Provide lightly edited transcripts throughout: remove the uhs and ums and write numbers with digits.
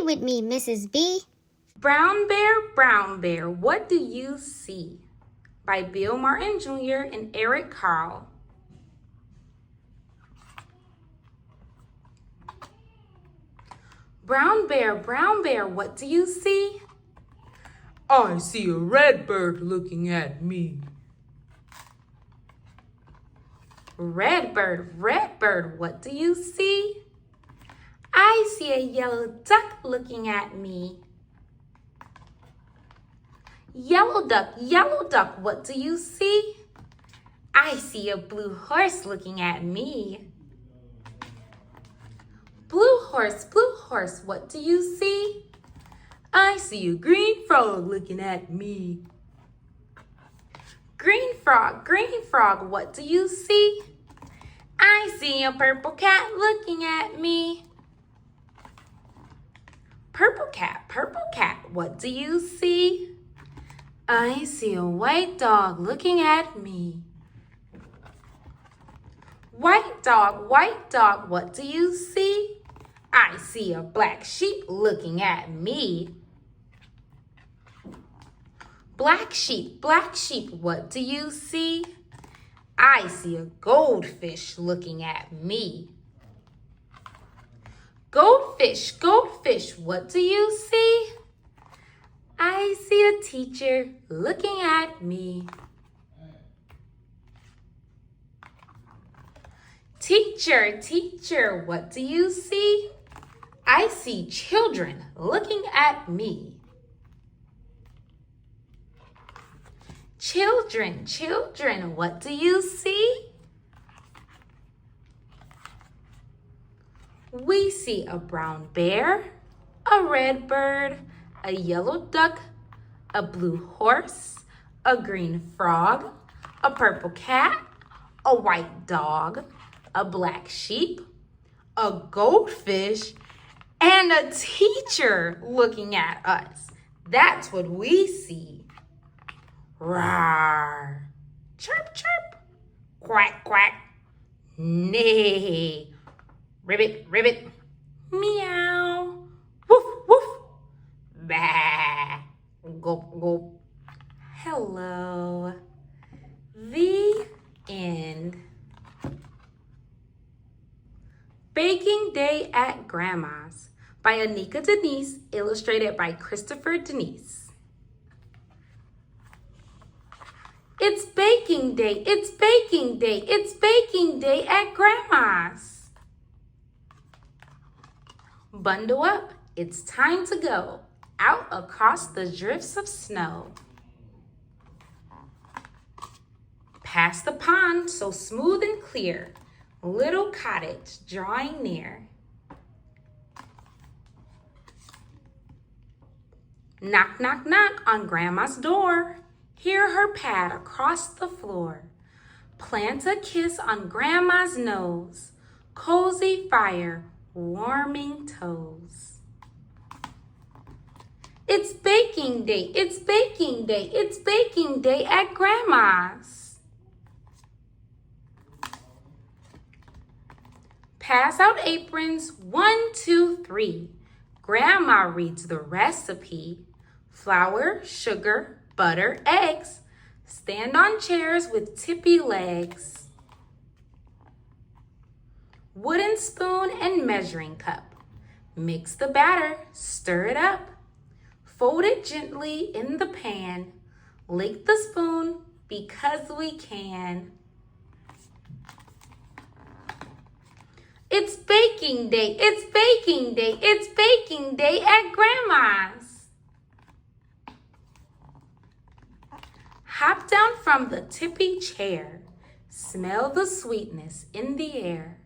with me, Mrs. B. Brown Bear, what do you see? By Bill Martin Jr. and Eric Carle. Brown Bear, what do you see? I see a red bird looking at me. Red bird, what do you see? I see a yellow duck looking at me. Yellow duck, what do you see? I see a blue horse looking at me. Blue horse, what do you see? I see a green frog looking at me. Green frog, what do you see? I see a purple cat looking at me. Purple cat, what do you see? I see a white dog looking at me. White dog, what do you see? I see a black sheep looking at me. Black sheep, what do you see? I see a goldfish looking at me. Goldfish, what do you see? I see a teacher looking at me. Teacher, what do you see? I see children looking at me. Children, what do you see? We see a brown bear, a red bird, a yellow duck, a blue horse, a green frog, a purple cat, a white dog, a black sheep, a goldfish, and a teacher looking at us. That's what we see. Rawr. Chirp, chirp. Quack, quack. Neigh. Ribbit. Meow. Woof, woof. Bah. Gulp, gulp. Hello. The end. Baking Day at Grandma's by Anika Denise, illustrated by Christopher Denise. It's baking day at Grandma's. Bundle up, it's time to go out across the drifts of snow. Past the pond so smooth and clear, little cottage drawing near. Knock, knock, knock on Grandma's door. Hear her pad across the floor. Plant a kiss on Grandma's nose. Cozy fire, warming toes. It's baking day at Grandma's. Pass out aprons, 1, 2, 3. Grandma reads the recipe. Flour, sugar, butter, eggs. Stand on chairs with tippy legs. Wooden spoon and measuring cup. Mix the batter, stir it up. Fold it gently in the pan. Lick the spoon because we can. It's baking day at Grandma's. Hop down from the tippy chair. Smell the sweetness in the air.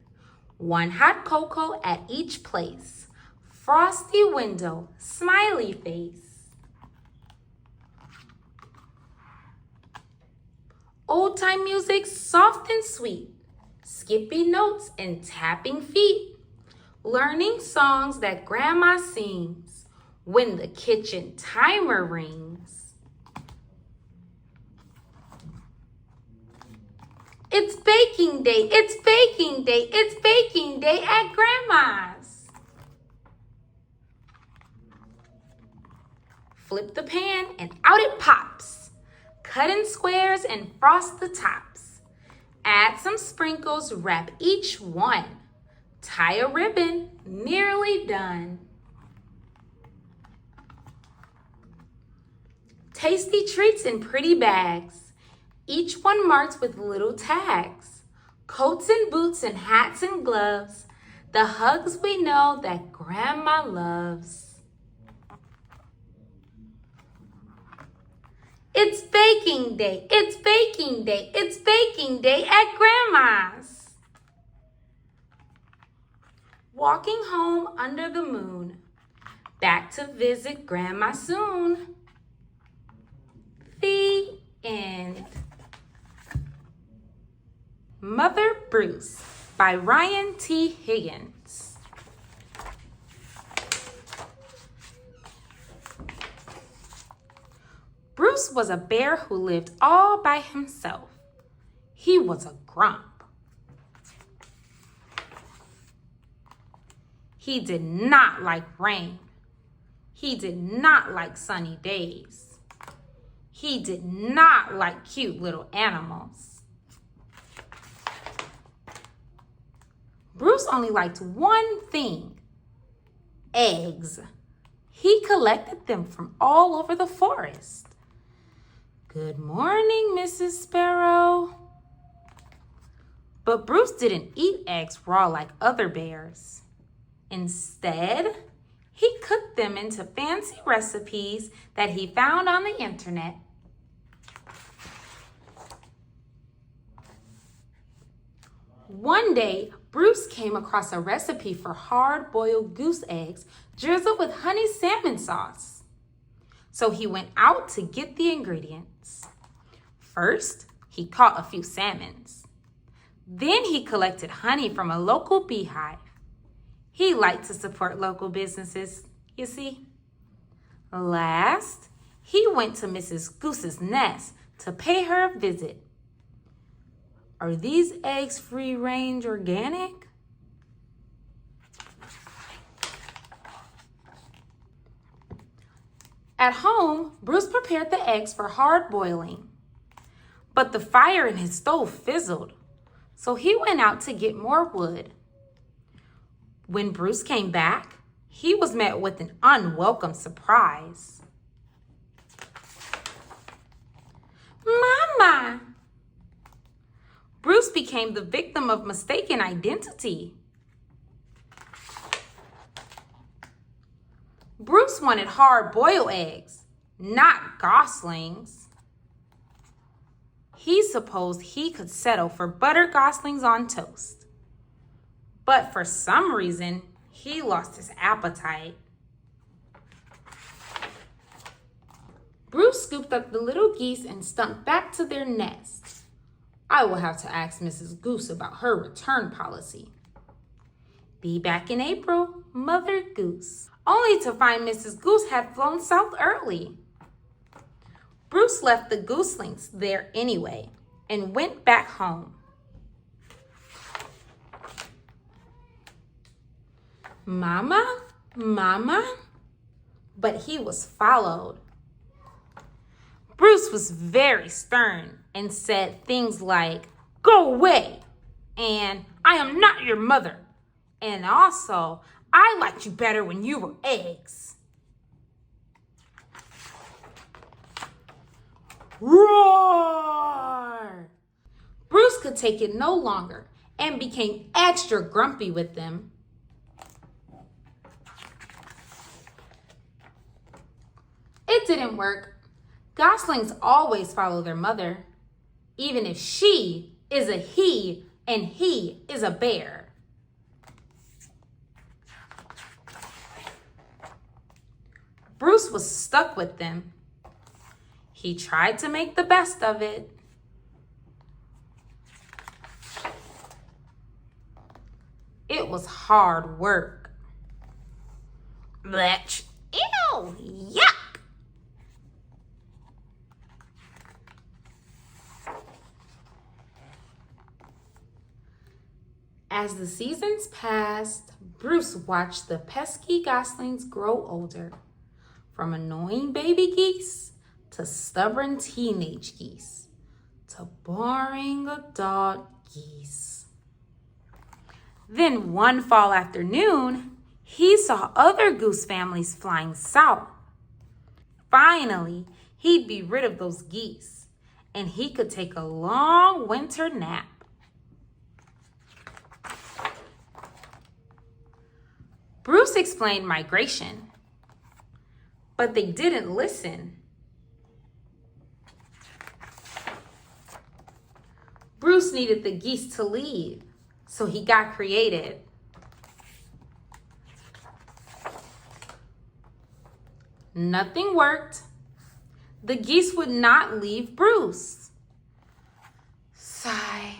1 hot cocoa at each place. Frosty window, smiley face. Old time music, soft and sweet. Skippy notes and tapping feet. Learning songs that Grandma sings when the kitchen timer rings. It's baking day at Grandma's. Flip the pan and out it pops. Cut in squares and frost the tops. Add some sprinkles, wrap each one. Tie a ribbon, nearly done. Tasty treats in pretty bags, each one marked with little tags. Coats and boots and hats and gloves, the hugs we know that Grandma loves. It's baking day, it's baking day, it's baking day at Grandma's. Walking home under the moon, back to visit Grandma soon. The end. Mother Bruce by Ryan T. Higgins. Bruce was a bear who lived all by himself. He was a grump. He did not like rain. He did not like sunny days. He did not like cute little animals. Bruce only liked one thing: eggs. He collected them from all over the forest. Good morning, Mrs. Sparrow. But Bruce didn't eat eggs raw like other bears. Instead, he cooked them into fancy recipes that he found on the internet. One day, Bruce came across a recipe for hard-boiled goose eggs drizzled with honey salmon sauce. So he went out to get the ingredients. First, he caught a few salmons. Then he collected honey from a local beehive. He liked to support local businesses, you see. Last, he went to Mrs. Goose's nest to pay her a visit. Are these eggs free-range organic? At home, Bruce prepared the eggs for hard boiling. But the fire in his stove fizzled, so he went out to get more wood. When Bruce came back, he was met with an unwelcome surprise. Mama! Bruce became the victim of mistaken identity. Bruce wanted hard-boiled eggs, not goslings. He supposed he could settle for buttered goslings on toast. But for some reason, he lost his appetite. Bruce scooped up the little geese and stumped back to their nest. I will have to ask Mrs. Goose about her return policy. Be back in April, Mother Goose. Only to find Mrs. Goose had flown south early. Bruce left the gooselings there anyway and went back home. Mama, Mama, but he was followed. Bruce was very stern and said things like, "Go away," and "I am not your mother," and also, "I liked you better when you were eggs." Roar! Bruce could take it no longer and became extra grumpy with them. It didn't work. Goslings always follow their mother, even if she is a he and he is a bear. Bruce was stuck with them. He tried to make the best of it. It was hard work. Blech. Ew! Yuck! As the seasons passed, Bruce watched the pesky goslings grow older. from annoying baby geese to stubborn teenage geese to boring adult geese. Then one fall afternoon, he saw other goose families flying south. Finally, he'd be rid of those geese, and he could take a long winter nap. Bruce explained migration, but they didn't listen. Bruce needed the geese to leave, so he got creative. Nothing worked. The geese would not leave Bruce. Sigh.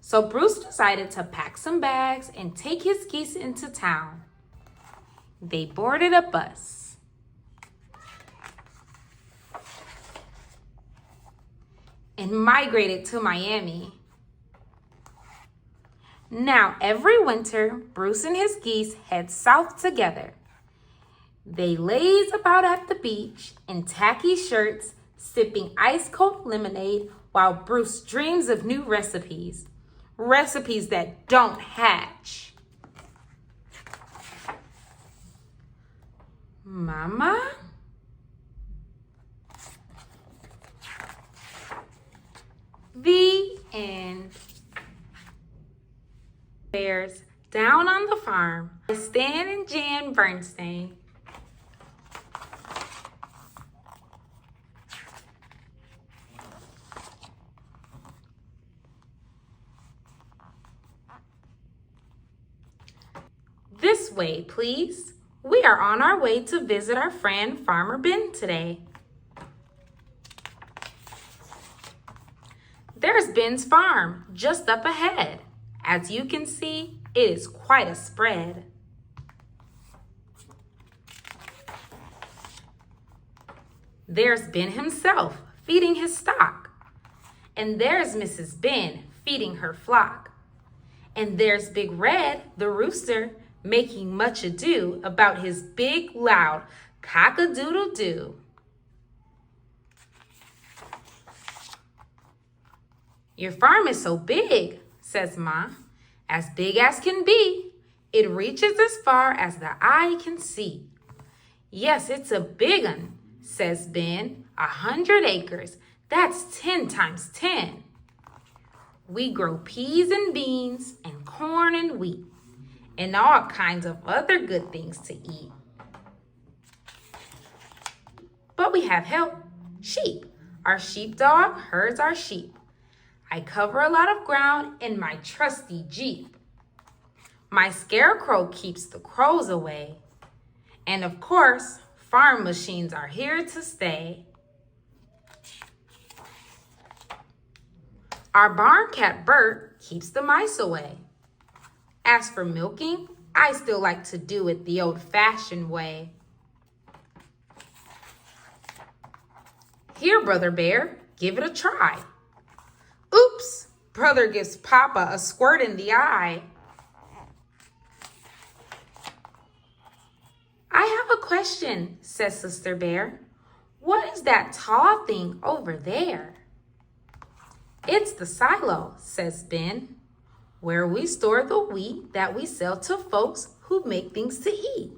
So Bruce decided to pack some bags and take his geese into town. They boarded a bus. And migrated to Miami. Now, every winter, Bruce and his geese head south together. They laze about at the beach in tacky shirts, sipping ice-cold lemonade while Bruce dreams of new recipes. Recipes that don't hatch. Mama? The end. Bears down on the farm. Stan and Jan Bernstein. This way, please. We are on our way to visit our friend Farmer Ben today. There's Ben's farm just up ahead. As you can see, it is quite a spread. There's Ben himself feeding his stock. And there's Mrs. Ben feeding her flock. And there's Big Red, the rooster, making much ado about his big, loud cock-a-doodle-doo. Your farm is so big, says Ma, as big as can be. It reaches as far as the eye can see. Yes, it's a big one, says Ben. 100 acres, that's 10 times 10. We grow peas and beans and corn and wheat and all kinds of other good things to eat. But we have help, sheep. Our sheepdog herds our sheep. I cover a lot of ground in my trusty Jeep. My scarecrow keeps the crows away. And of course, farm machines are here to stay. Our barn cat Bert keeps the mice away. As for milking, I still like to do it the old-fashioned way. Here, Brother Bear, give it a try. Oops, Brother gives Papa a squirt in the eye. I have a question, says Sister Bear. What is that tall thing over there? It's the silo, says Ben, where we store the wheat that we sell to folks who make things to eat.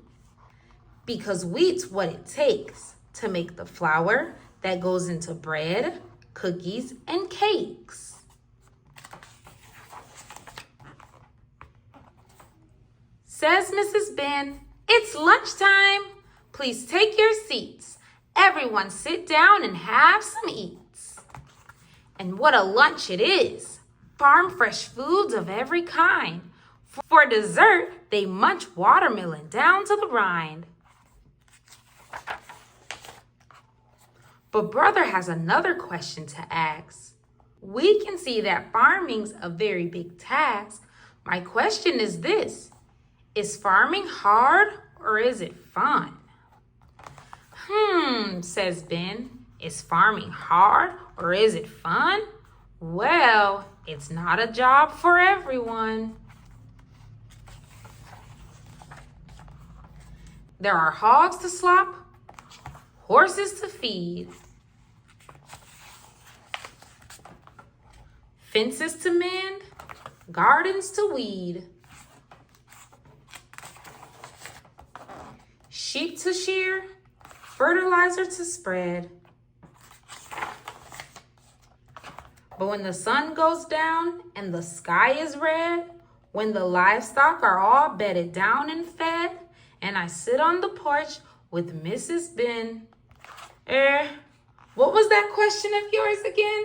Because wheat's what it takes to make the flour that goes into bread, cookies, and cakes. Says Mrs. Ben, it's lunchtime. Please take your seats. Everyone sit down and have some eats. And what a lunch it is. Farm fresh foods of every kind. For dessert, they munch watermelon down to the rind. But Brother has another question to ask. We can see that farming's a very big task. My question is this: is farming hard or is it fun? Says Ben. Is farming hard or is it fun? Well, it's not a job for everyone. There are hogs to slop, horses to feed, fences to mend, gardens to weed, sheep to shear, fertilizer to spread. But when the sun goes down and the sky is red, when the livestock are all bedded down and fed, and I sit on the porch with Mrs.B. What was that question of yours again?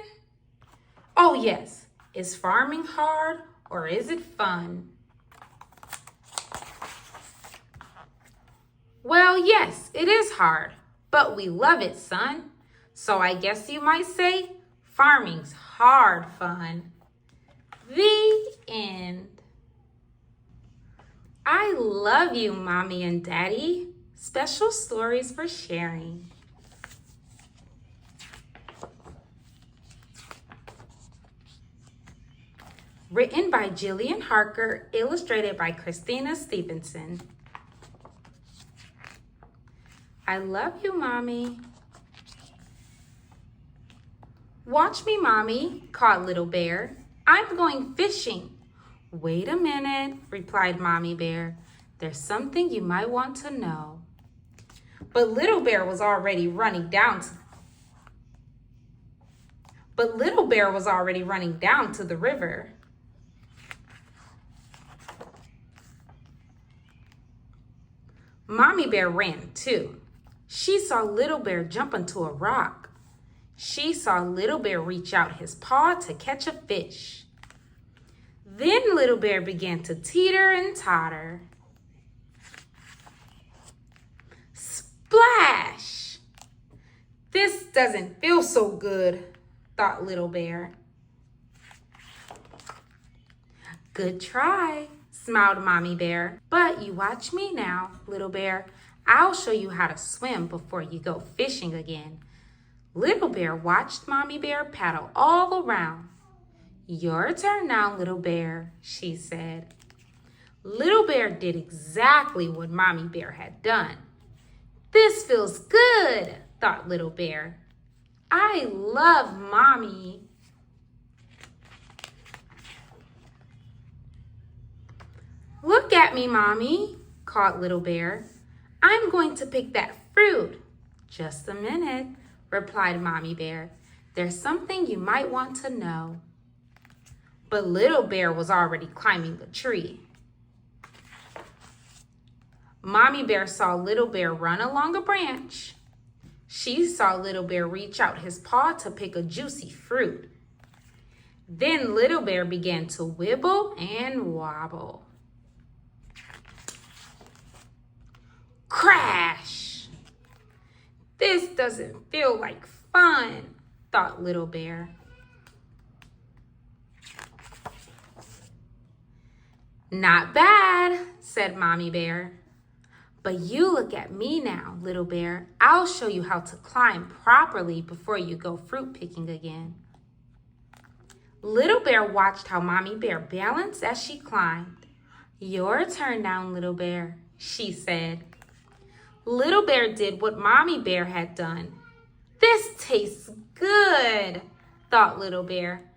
Oh yes, is farming hard or is it fun? Well, yes, it is hard, but we love it, son. So I guess you might say farming's hard fun. The end. I love you, Mommy and Daddy. Special stories for sharing. Written by Jillian Harker, illustrated by Christina Stevenson. I love you, Mommy. Watch me, Mommy, called Little Bear. I'm going fishing. Wait a minute, replied Mommy Bear. There's something you might want to know. But Little Bear was already running down to the river. Mommy Bear ran too. She saw Little Bear jump onto a rock. She saw Little Bear reach out his paw to catch a fish. Then Little Bear began to teeter and totter. Splash! This doesn't feel so good, thought Little Bear. Good try, smiled Mommy Bear. But you watch me now, Little Bear. I'll show you how to swim before you go fishing again. Little Bear watched Mommy Bear paddle all around. Your turn now, Little Bear, she said. Little Bear did exactly what Mommy Bear had done. This feels good, thought Little Bear. I love Mommy. Look at me, Mommy, called Little Bear. I'm going to pick that fruit. Just a minute, replied Mommy Bear. There's something you might want to know. But Little Bear was already climbing the tree. Mommy Bear saw Little Bear run along a branch. She saw Little Bear reach out his paw to pick a juicy fruit. Then Little Bear began to wibble and wobble. Crash! This doesn't feel like fun, thought Little Bear. Not bad, said Mommy Bear. But you look at me now, Little Bear. I'll show you how to climb properly before you go fruit picking again. Little Bear watched how Mommy Bear balanced as she climbed. Your turn now, Little Bear, she said. Little Bear did what Mommy Bear had done. This tastes good, thought Little Bear.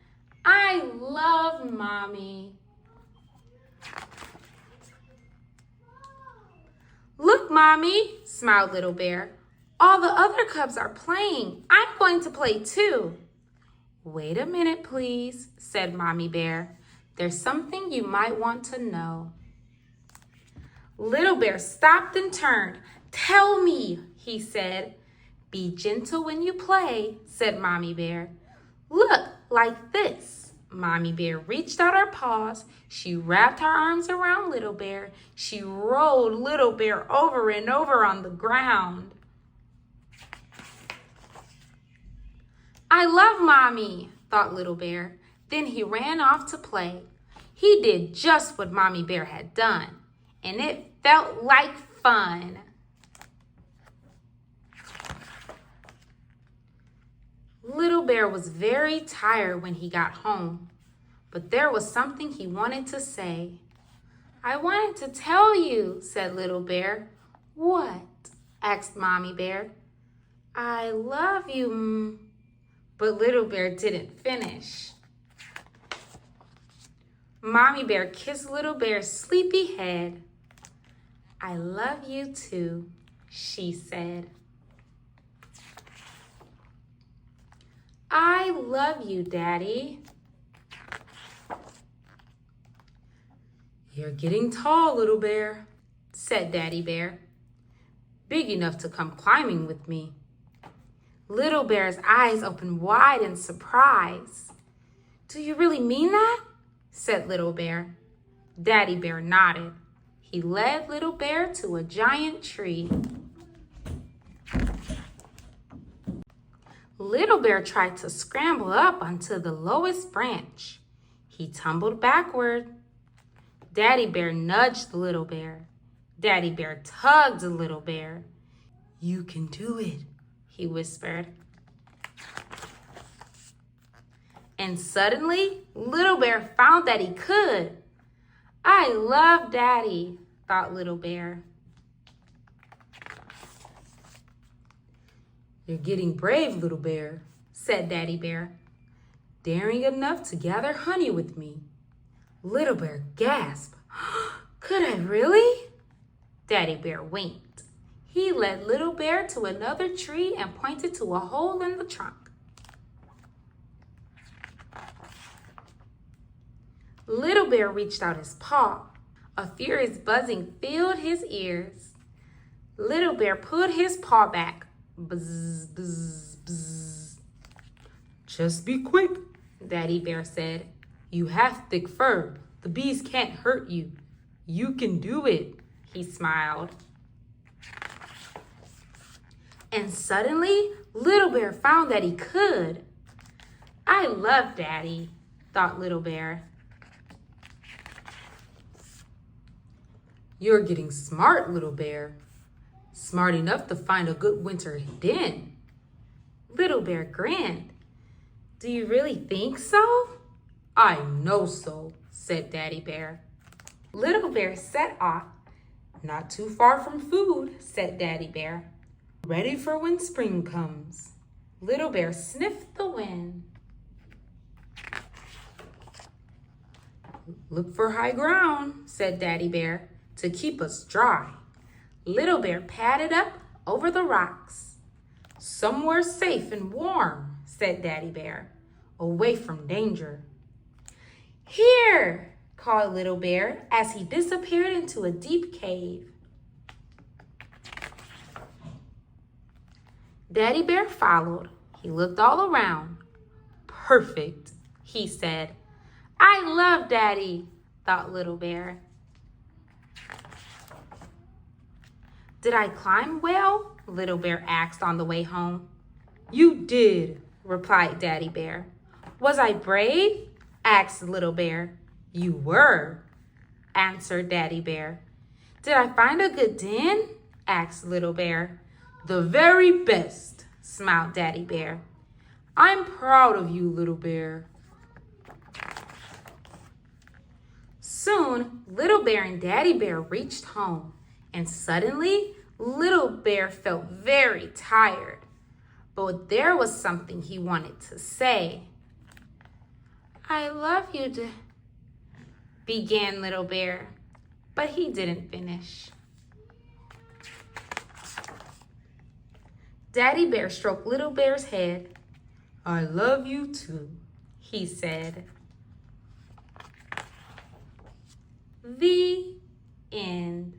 I love Mommy. Look, Mommy, smiled Little Bear. All the other cubs are playing. I'm going to play too. Wait a minute, please, said Mommy Bear. There's something you might want to know. Little Bear stopped and turned. Tell me, he said. Be gentle when you play, said Mommy Bear. Look, like this. Mommy Bear reached out her paws. She wrapped her arms around Little Bear. She rolled Little Bear over and over on the ground. I love Mommy, thought Little Bear. Then he ran off to play. He did just what Mommy Bear had done, and it felt like fun. Little Bear was very tired when he got home, but there was something he wanted to say. I wanted to tell you, said Little Bear. What? Asked Mommy Bear. I love you, But Little Bear didn't finish. Mommy Bear kissed Little Bear's sleepy head. I love you too, she said. I love you, Daddy. You're getting tall, Little Bear, said Daddy Bear. Big enough to come climbing with me. Little Bear's eyes opened wide in surprise. Do you really mean that? Said Little Bear. Daddy Bear nodded. He led Little Bear to a giant tree. Little Bear tried to scramble up onto the lowest branch. He tumbled backward. Daddy Bear nudged Little Bear. Daddy Bear tugged Little Bear. You can do it, he whispered. And suddenly, Little Bear found that he could. I love Daddy, thought Little Bear. You're getting brave, Little Bear, said Daddy Bear. Daring enough to gather honey with me. Little Bear gasped. Could I really? Daddy Bear winked. He led Little Bear to another tree and pointed to a hole in the trunk. Little Bear reached out his paw. A furious buzzing filled his ears. Little Bear pulled his paw back. Buzz, buzz, buzz. Just be quick, Daddy Bear said. You have thick fur. The bees can't hurt you. You can do it, he smiled. And suddenly, Little Bear found that he could. I love Daddy, thought Little Bear. You're getting smart, Little Bear. Smart enough to find a good winter den. Little Bear grinned. Do you really think so? I know so, said Daddy Bear. Little Bear set off. Not too far from food, said Daddy Bear. Ready for when spring comes. Little Bear sniffed the wind. Look for high ground, said Daddy Bear, to keep us dry. Little Bear padded up over the rocks. Somewhere safe and warm, said Daddy Bear, away from danger. Here, called Little Bear as he disappeared into a deep cave. Daddy Bear followed. He looked all around. Perfect, he said. I love Daddy, thought Little Bear. Did I climb well? Little Bear asked on the way home. You did, replied Daddy Bear. Was I brave? Asked Little Bear. You were, answered Daddy Bear. Did I find a good den? Asked Little Bear. The very best, smiled Daddy Bear. I'm proud of you, Little Bear. Soon, Little Bear and Daddy Bear reached home, and suddenly, Little Bear felt very tired. But there was something he wanted to say. I love you, began Little Bear, but he didn't finish. Daddy Bear stroked Little Bear's head. I love you too, he said. The end.